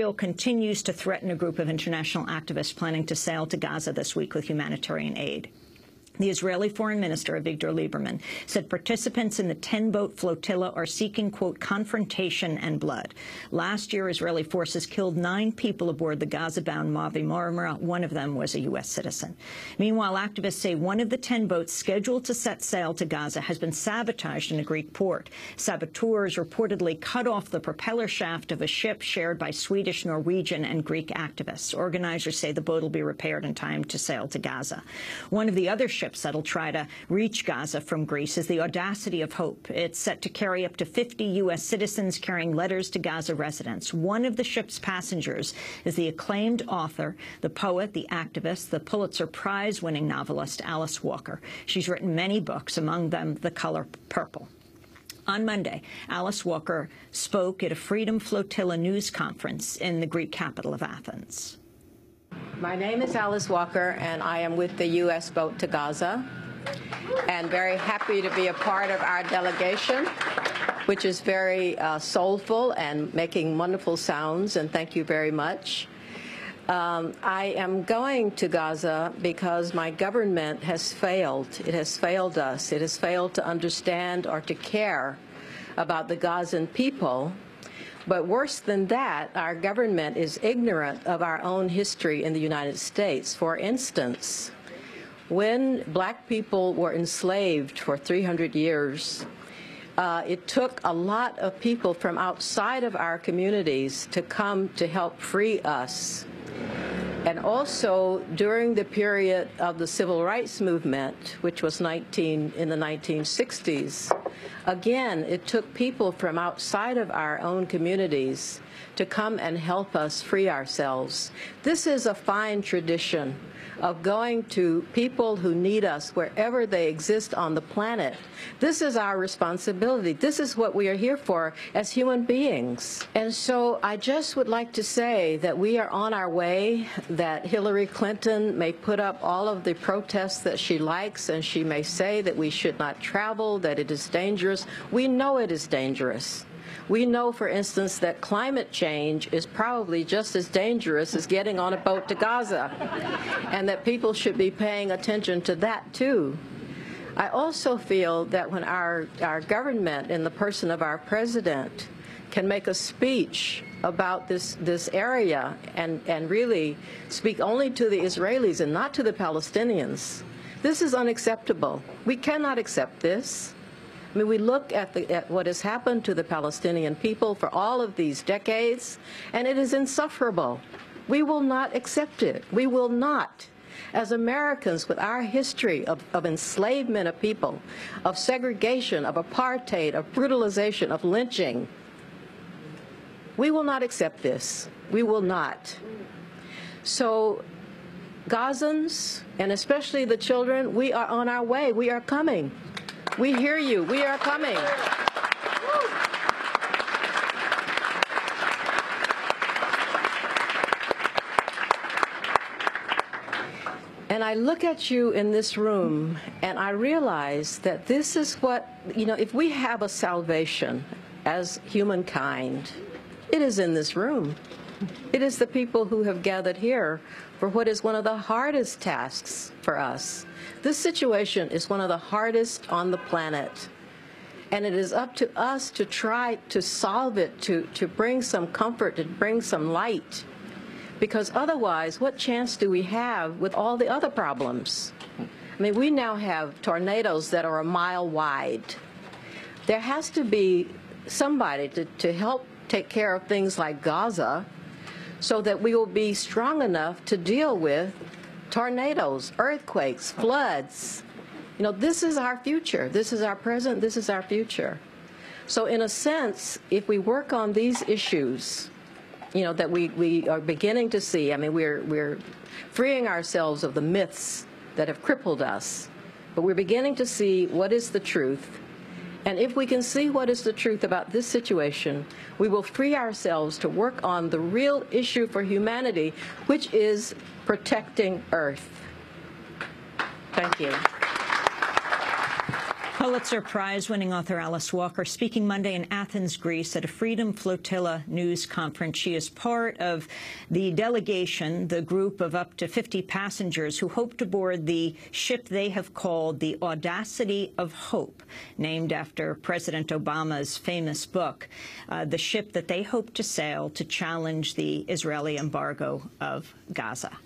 Israel continues to threaten a group of international activists planning to sail to Gaza this week with humanitarian aid. The Israeli Foreign Minister Avigdor Lieberman said participants in the 10-boat flotilla are seeking, quote, confrontation and blood. Last year, Israeli forces killed 9 people aboard the Gaza-bound Mavi Marmara. One of them was a U.S. citizen. Meanwhile, activists say one of the 10 boats scheduled to set sail to Gaza has been sabotaged in a Greek port. Saboteurs reportedly cut off the propeller shaft of a ship shared by Swedish, Norwegian and Greek activists. Organizers say the boat will be repaired in time to sail to Gaza. One of the other ships that'll try to reach Gaza from Greece is the Audacity of Hope. It's set to carry up to 50 U.S. citizens carrying letters to Gaza residents. One of the ship's passengers is the acclaimed author, the poet, the activist, the Pulitzer Prize winning novelist Alice Walker. She's written many books, among them The Color Purple. On Monday, Alice Walker spoke at a Freedom Flotilla news conference in the Greek capital of Athens. My name is Alice Walker, and I am with the U.S. boat to Gaza, and very happy to be a part of our delegation, which is very soulful and making wonderful sounds, and thank you very much. I am going to Gaza because my government has failed. It has failed us. It has failed to understand or to care about the Gazan people. But worse than that, our government is ignorant of our own history in the United States. For instance, when black people were enslaved for 300 years, it took a lot of people from outside of our communities to come to help free us. And also, during the period of the Civil Rights Movement, which was in the 1960s, again, it took people from outside of our own communities to come and help us free ourselves. This is a fine tradition of going to people who need us wherever they exist on the planet. This is our responsibility. This is what we are here for as human beings. And so I just would like to say that we are on our way, that Hillary Clinton may put up all of the protests that she likes, and she may say that we should not travel, that it is dangerous. We know it is dangerous. We know, for instance, that climate change is probably just as dangerous as getting on a boat to Gaza, and that people should be paying attention to that, too. I also feel that when our government, in the person of our president, can make a speech about this area and really speak only to the Israelis and not to the Palestinians, this is unacceptable. We cannot accept this. I mean, we look at what has happened to the Palestinian people for all of these decades, and it is insufferable. We will not accept it. We will not. As Americans, with our history of enslavement of people, of segregation, of apartheid, of brutalization, of lynching, we will not accept this. We will not. So, Gazans, and especially the children, we are on our way. We are coming. We hear you. We are coming. And I look at you in this room, and I realize that this is what, if we have a salvation as humankind, it is in this room. It is the people who have gathered here for what is one of the hardest tasks for us. This situation is one of the hardest on the planet, and it is up to us to try to solve it, to bring some comfort, to bring some light, because otherwise, what chance do we have with all the other problems? I mean, we now have tornadoes that are a mile wide. There has to be somebody to help take care of things like Gaza, so that we will be strong enough to deal with tornadoes, earthquakes, floods. This is our future. This is our present. This is our future. So in a sense, if we work on these issues, that we are beginning to see, I mean, we're freeing ourselves of the myths that have crippled us, but we're beginning to see what is the truth. And if we can see what is the truth about this situation, we will free ourselves to work on the real issue for humanity, which is protecting Earth. Thank you. Pulitzer Prize-winning author Alice Walker speaking Monday in Athens, Greece, at a Freedom Flotilla news conference. She is part of the delegation, the group of up to 50 passengers who hope to board the ship they have called the Audacity of Hope, named after President Obama's famous book, the ship that they hope to sail to challenge the Israeli embargo of Gaza.